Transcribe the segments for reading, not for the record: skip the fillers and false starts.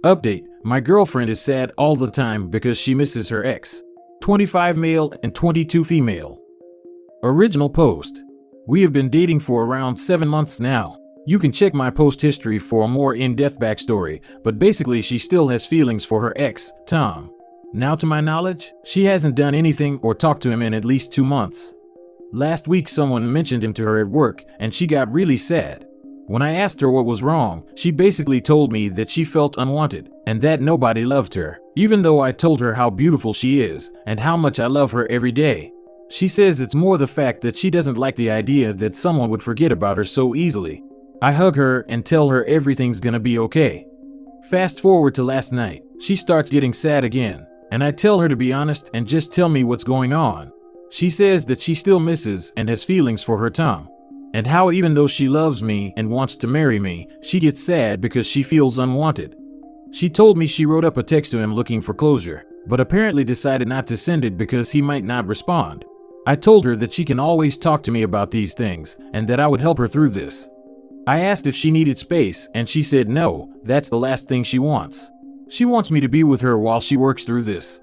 Update: my girlfriend is sad all the time because she misses her ex. 25 male and 22 female. Original post: we have been dating for around 7 months now. You can check my post history for a more in-depth backstory, but basically she still has feelings for her ex, Tom. Now to my knowledge, she hasn't done anything or talked to him in at least 2 months. Last week someone mentioned him to her at work and she got really sad. When I asked her what was wrong, she basically told me that she felt unwanted and that nobody loved her, even though I told her how beautiful she is and how much I love her every day. She says it's more the fact that she doesn't like the idea that someone would forget about her so easily. I hug her and tell her everything's gonna be okay. Fast forward to last night, she starts getting sad again, and I tell her to be honest and just tell me what's going on. She says that she still misses and has feelings for her Tom, and how even though she loves me and wants to marry me, she gets sad because she feels unwanted. She told me she wrote up a text to him looking for closure, but apparently decided not to send it because he might not respond. I told her that she can always talk to me about these things and that I would help her through this. I asked if she needed space and she said no, that's the last thing she wants. She wants me to be with her while she works through this.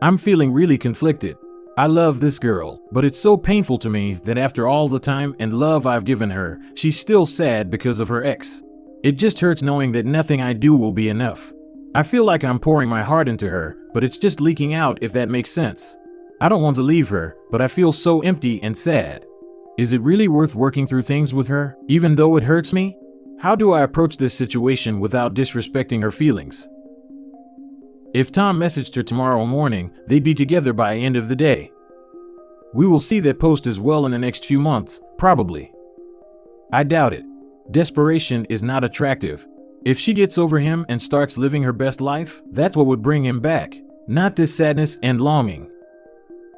I'm feeling really conflicted. I love this girl, but it's so painful to me that after all the time and love I've given her, she's still sad because of her ex. It just hurts knowing that nothing I do will be enough. I feel like I'm pouring my heart into her, but it's just leaking out, if that makes sense. I don't want to leave her, but I feel so empty and sad. Is it really worth working through things with her, even though it hurts me? How do I approach this situation without disrespecting her feelings? If Tom messaged her tomorrow morning, they'd be together by end of the day. We will see that post as well in the next few months, probably. I doubt it. Desperation is not attractive. If she gets over him and starts living her best life, that's what would bring him back, not this sadness and longing.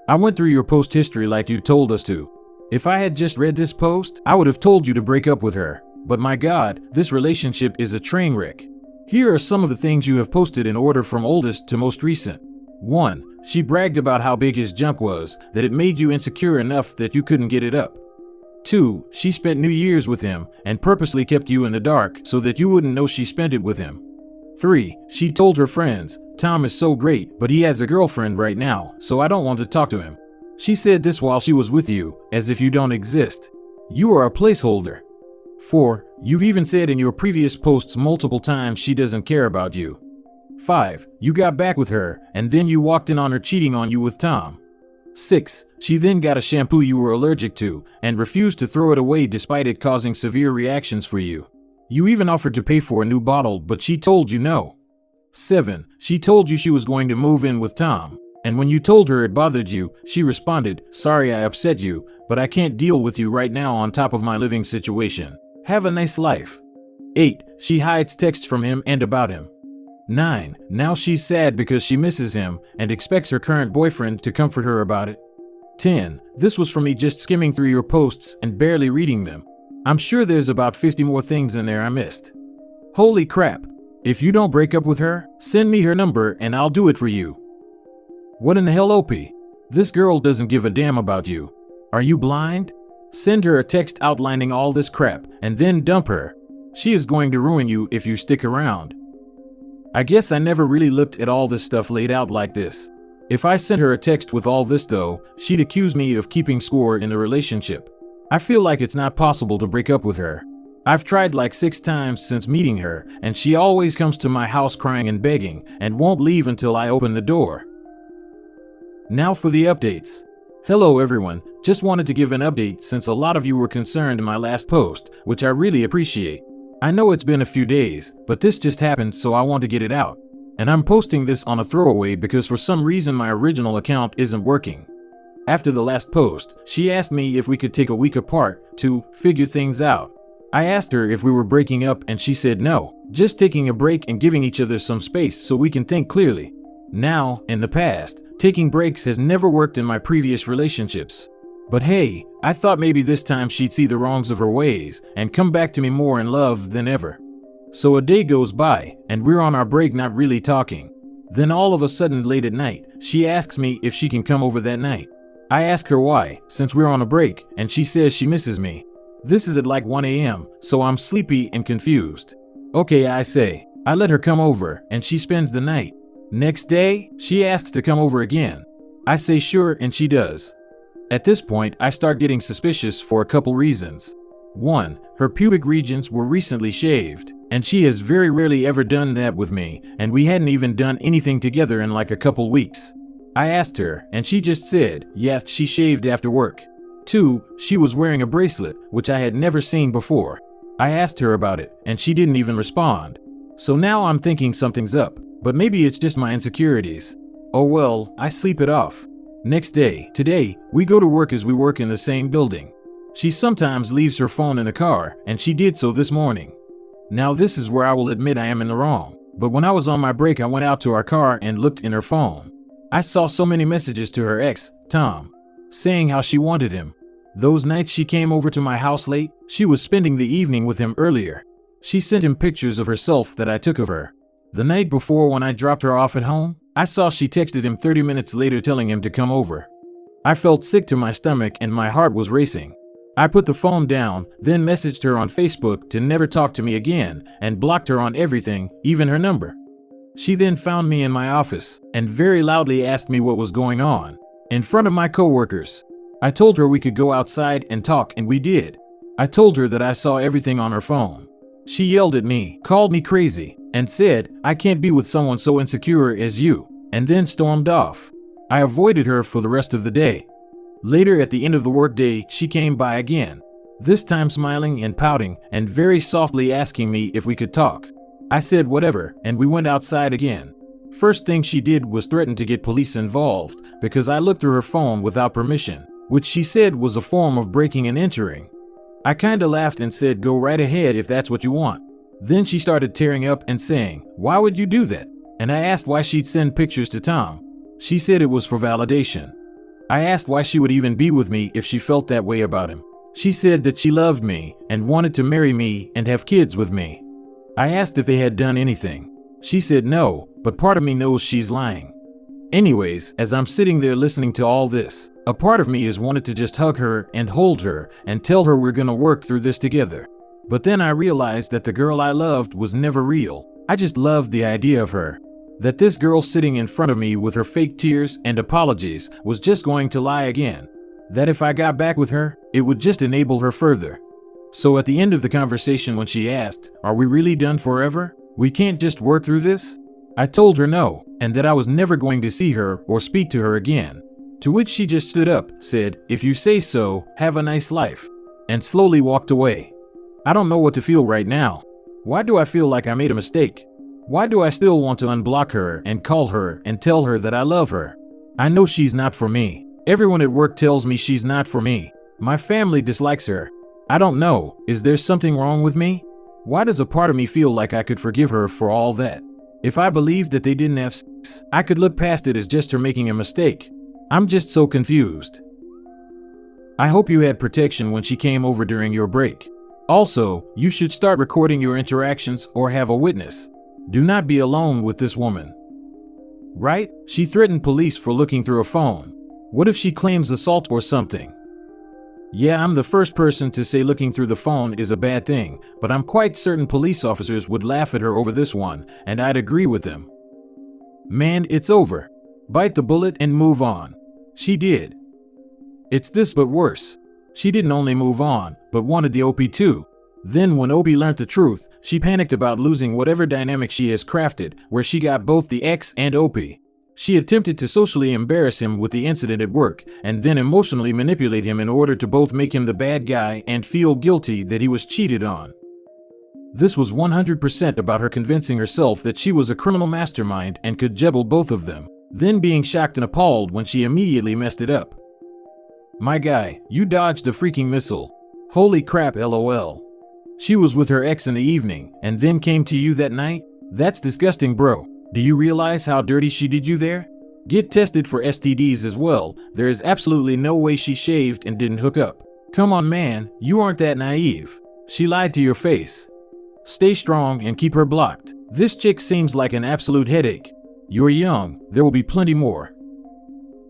I went through your post history like you told us to. If I had just read this post, I would have told you to break up with her. But my God, this relationship is a train wreck. Here are some of the things you have posted in order from oldest to most recent. 1. She bragged about how big his junk was, that it made you insecure enough that you couldn't get it up. 2. She spent New Year's with him and purposely kept you in the dark so that you wouldn't know she spent it with him. 3. She told her friends, Tom is so great, but he has a girlfriend right now, so I don't want to talk to him. She said this while she was with you, as if you don't exist. You are a placeholder. 4. You've even said in your previous posts multiple times she doesn't care about you. 5. You got back with her, and then you walked in on her cheating on you with Tom. 6. She then got a shampoo you were allergic to, and refused to throw it away despite it causing severe reactions for you. You even offered to pay for a new bottle, but she told you no. 7. She told you she was going to move in with Tom, and when you told her it bothered you, she responded, sorry I upset you, but I can't deal with you right now on top of my living situation. Have a nice life. 8. She hides texts from him and about him. 9. Now she's sad because she misses him and expects her current boyfriend to comfort her about it. 10. This was from me just skimming through your posts and barely reading them. I'm sure there's about 50 more things in there I missed. Holy crap. If you don't break up with her, send me her number and I'll do it for you. What in the hell, OP? This girl doesn't give a damn about you. Are you blind? Send her a text outlining all this crap and then dump her. She is going to ruin you if you stick around. I guess I never really looked at all this stuff laid out like this. If I sent her a text with all this though, she'd accuse me of keeping score in the relationship. I feel like it's not possible to break up with her. I've tried like 6 times since meeting her, and she always comes to my house crying and begging, and won't leave until I open the door. Now for the updates. Hello everyone, just wanted to give an update since a lot of you were concerned in my last post, which I really appreciate. I know it's been a few days, but this just happened so I want to get it out. And I'm posting this on a throwaway because for some reason my original account isn't working. After the last post, she asked me if we could take a week apart to figure things out. I asked her if we were breaking up and she said no, just taking a break and giving each other some space so we can think clearly. Now, in the past, taking breaks has never worked in my previous relationships. But hey, I thought maybe this time she'd see the wrongs of her ways and come back to me more in love than ever. So a day goes by, and we're on our break not really talking. Then all of a sudden late at night, she asks me if she can come over that night. I ask her why, since we're on a break, and she says she misses me. This is at like 1 a.m., so I'm sleepy and confused. Okay, I say, I let her come over, and she spends the night. Next day, she asks to come over again. I say sure, and she does. At this point, I start getting suspicious for a couple reasons. 1. Her pubic regions were recently shaved, and she has very rarely ever done that with me, and we hadn't even done anything together in like a couple weeks. I asked her, and she just said, yeah, she shaved after work. 2. She was wearing a bracelet, which I had never seen before. I asked her about it, and she didn't even respond. So now I'm thinking something's up, but maybe it's just my insecurities. Oh well, I sleep it off. Next day, today, we go to work as we work in the same building. She sometimes leaves her phone in the car, and she did so this morning. Now this is where I will admit I am in the wrong, but when I was on my break I went out to our car and looked in her phone. I saw so many messages to her ex, Tom, saying how she wanted him. Those nights she came over to my house late, she was spending the evening with him earlier. She sent him pictures of herself that I took of her. The night before when I dropped her off at home, I saw she texted him 30 minutes later telling him to come over. I felt sick to my stomach and my heart was racing. I put the phone down, then messaged her on Facebook to never talk to me again and blocked her on everything, even her number. She then found me in my office and very loudly asked me what was going on, in front of my coworkers. I told her we could go outside and talk, and we did. I told her that I saw everything on her phone. She yelled at me, called me crazy, and said, I can't be with someone so insecure as you, and then stormed off. I avoided her for the rest of the day. Later at the end of the workday, she came by again, this time smiling and pouting and very softly asking me if we could talk. I said whatever, and we went outside again. First thing she did was threaten to get police involved because I looked through her phone without permission, which she said was a form of breaking and entering. I kinda laughed and said go right ahead if that's what you want. Then she started tearing up and saying, why would you do that? And I asked why she'd send pictures to Tom. She said it was for validation. I asked why she would even be with me if she felt that way about him. She said that she loved me and wanted to marry me and have kids with me. I asked if they had done anything. She said no, but part of me knows she's lying. Anyways, as I'm sitting there listening to all this, a part of me has wanted to just hug her and hold her and tell her we're gonna work through this together. But then I realized that the girl I loved was never real. I just loved the idea of her. That this girl sitting in front of me with her fake tears and apologies was just going to lie again. That if I got back with her, it would just enable her further. So at the end of the conversation when she asked, are we really done forever? We can't just work through this? I told her no, and that I was never going to see her or speak to her again. To which she just stood up, said, if you say so, have a nice life, and slowly walked away. I don't know what to feel right now. Why do I feel like I made a mistake? Why do I still want to unblock her and call her and tell her that I love her? I know she's not for me. Everyone at work tells me she's not for me. My family dislikes her. I don't know, is there something wrong with me? Why does a part of me feel like I could forgive her for all that? If I believed that they didn't have sex, I could look past it as just her making a mistake. I'm just so confused. I hope you had protection when she came over during your break. Also, you should start recording your interactions or have a witness. Do not be alone with this woman. Right? She threatened police for looking through a phone. What if she claims assault or something? Yeah, I'm the first person to say looking through the phone is a bad thing, but I'm quite certain police officers would laugh at her over this one, and I'd agree with them. Man, it's over. Bite the bullet and move on. She did. It's this but worse. She didn't only move on, but wanted the OP too. Then when OP learned the truth, she panicked about losing whatever dynamic she has crafted, where she got both the ex and OP. She attempted to socially embarrass him with the incident at work, and then emotionally manipulate him in order to both make him the bad guy and feel guilty that he was cheated on. This was 100% about her convincing herself that she was a criminal mastermind and could jebble both of them, then being shocked and appalled when she immediately messed it up. My guy, you dodged a freaking missile. Holy crap, LOL. She was with her ex in the evening and then came to you that night? That's disgusting, bro. Do you realize how dirty she did you there? Get tested for STDs as well. There is absolutely no way she shaved and didn't hook up. Come on, man, you aren't that naive. She lied to your face. Stay strong and keep her blocked. This chick seems like an absolute headache. You're young, there will be plenty more.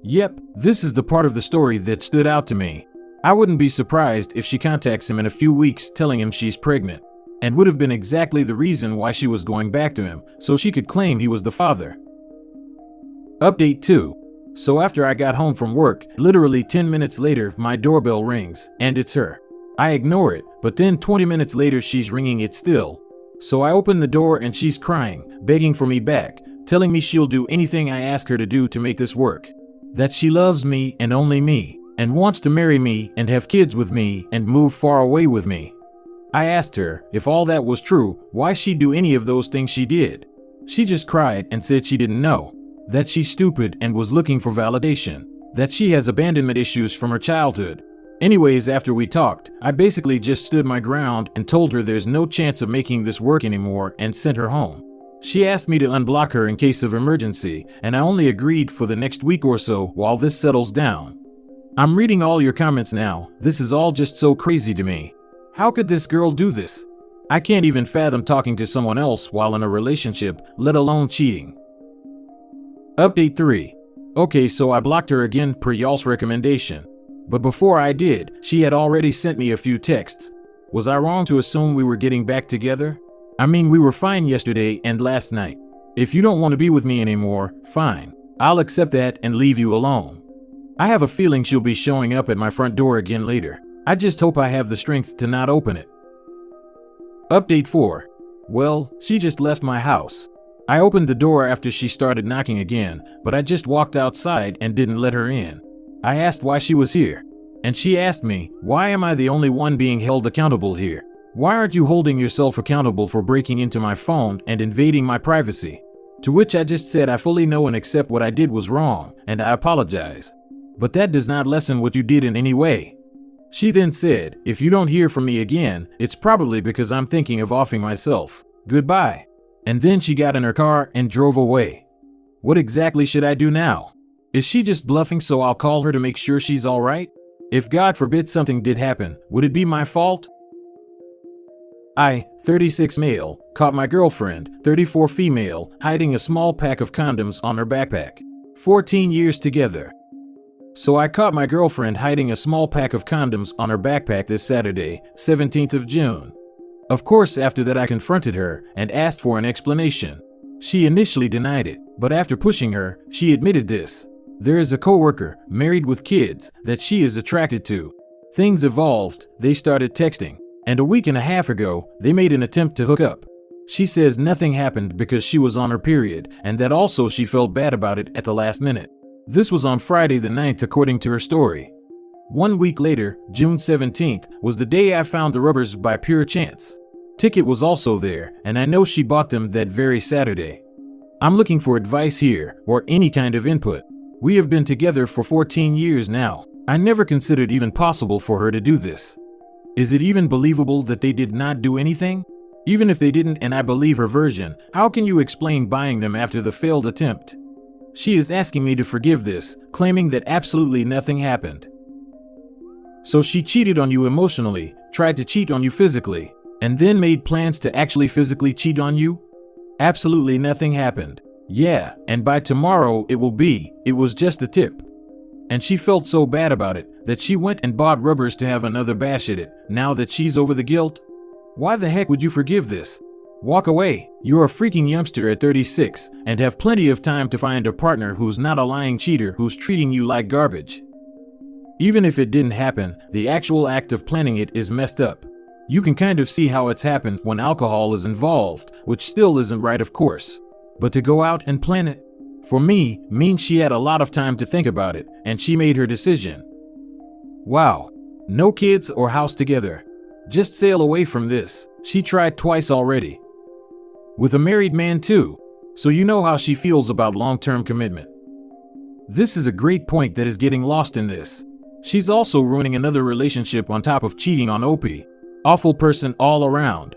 Yep, this is the part of the story that stood out to me. I wouldn't be surprised if she contacts him in a few weeks telling him she's pregnant. and would have been exactly the reason why she was going back to him, so she could claim he was the father. Update 2. So after I got home from work, literally 10 minutes later, my doorbell rings, and it's her. I ignore it, but then 20 minutes later she's ringing it still. So I open the door and she's crying, begging for me back, telling me she'll do anything I ask her to do to make this work. That she loves me and only me, and wants to marry me and have kids with me and move far away with me. I asked her, if all that was true, why she'd do any of those things she did. She just cried and said she didn't know. That she's stupid and was looking for validation. That she has abandonment issues from her childhood. Anyways, after we talked, I basically just stood my ground and told her there's no chance of making this work anymore and sent her home. She asked me to unblock her in case of emergency, and I only agreed for the next week or so while this settles down. I'm reading all your comments now. This is all just so crazy to me. How could this girl do this? I can't even fathom talking to someone else while in a relationship, let alone cheating. Update 3. Okay, so I blocked her again per y'all's recommendation. But before I did, she had already sent me a few texts. Was I wrong to assume we were getting back together? I mean, we were fine yesterday and last night. If you don't want to be with me anymore, fine. I'll accept that and leave you alone. I have a feeling she'll be showing up at my front door again later. I just hope I have the strength to not open it. Update 4. Well, she just left my house. I opened the door after she started knocking again, but I just walked outside and didn't let her in. I asked why she was here, and she asked me, why am I the only one being held accountable here? Why aren't you holding yourself accountable for breaking into my phone and invading my privacy? To which I just said I fully know and accept what I did was wrong, and I apologize. But that does not lessen what you did in any way. She then said, if you don't hear from me again, it's probably because I'm thinking of offing myself. Goodbye. And then she got in her car and drove away. What exactly should I do now? Is she just bluffing so I'll call her to make sure she's alright? If God forbid something did happen, would it be my fault? I, 36 male, caught my girlfriend, 34 female, hiding a small pack of condoms on her backpack. 14 years together. So I caught my girlfriend hiding a small pack of condoms on her backpack this Saturday, 17th of June. Of course, after that I confronted her and asked for an explanation. She initially denied it, but after pushing her, she admitted this. There is a coworker, married with kids, that she is attracted to. Things evolved, they started texting, and a week and a half ago, they made an attempt to hook up. She says nothing happened because she was on her period, and that also she felt bad about it at the last minute. This was on Friday the 9th according to her story. 1 week later, June 17th, was the day I found the rubbers by pure chance. Ticket was also there, and I know she bought them that very Saturday. I'm looking for advice here, or any kind of input. We have been together for 14 years now. I never considered even possible for her to do this. Is it even believable that they did not do anything? Even if they didn't and I believe her version, how can you explain buying them after the failed attempt? She is asking me to forgive this, claiming that absolutely nothing happened. So she cheated on you emotionally, tried to cheat on you physically, and then made plans to actually physically cheat on you? Absolutely nothing happened. Yeah, and by tomorrow it was just a tip. And she felt so bad about it that she went and bought rubbers to have another bash at it, now that she's over the guilt. Why the heck would you forgive this? Walk away. You're a freaking youngster at 36 and have plenty of time to find a partner who's not a lying cheater who's treating you like garbage. Even if it didn't happen, the actual act of planning it is messed up. You can kind of see how it's happened when alcohol is involved, which still isn't right, of course. But to go out and plan it, for me, means she had a lot of time to think about it, and she made her decision. Wow. No kids or house together. Just sail away from this. She tried twice already. With a married man too, so you know how she feels about long-term commitment. This is a great point that is getting lost in this. She's also ruining another relationship on top of cheating on OP. Awful person all around.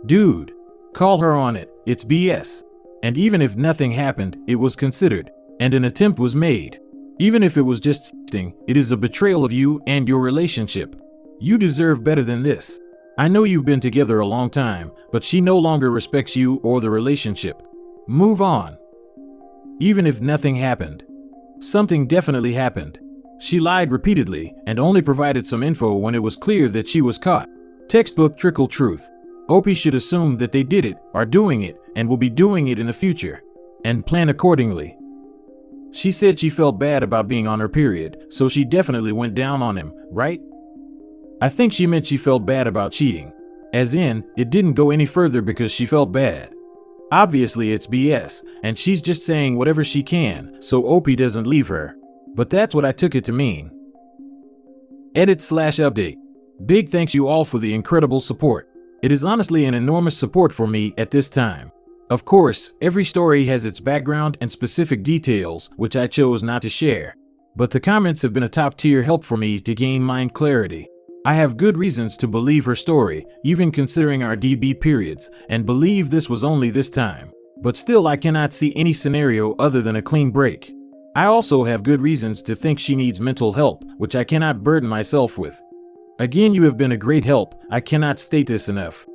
Dude, call her on it, it's BS. And even if nothing happened, it was considered, and an attempt was made. Even if it was just sexting, it is a betrayal of you and your relationship. You deserve better than this. I know you've been together a long time, but she no longer respects you or the relationship. Move on. Even if nothing happened. Something definitely happened. She lied repeatedly and only provided some info when it was clear that she was caught. Textbook trickle truth. Opie should assume that they did it, are doing it, and will be doing it in the future, and plan accordingly. She said she felt bad about being on her period, so she definitely went down on him, right? I think she meant she felt bad about cheating. As in, it didn't go any further because she felt bad. Obviously it's BS, and she's just saying whatever she can, so Opie doesn't leave her. But that's what I took it to mean. Edit/update. Big thanks you all for the incredible support. It is honestly an enormous support for me at this time. Of course, every story has its background and specific details, which I chose not to share. But the comments have been a top-tier help for me to gain mind clarity. I have good reasons to believe her story, even considering our DB periods, and believe this was only this time. But still, I cannot see any scenario other than a clean break. I also have good reasons to think she needs mental help, which I cannot burden myself with. Again, you have been a great help. I cannot state this enough.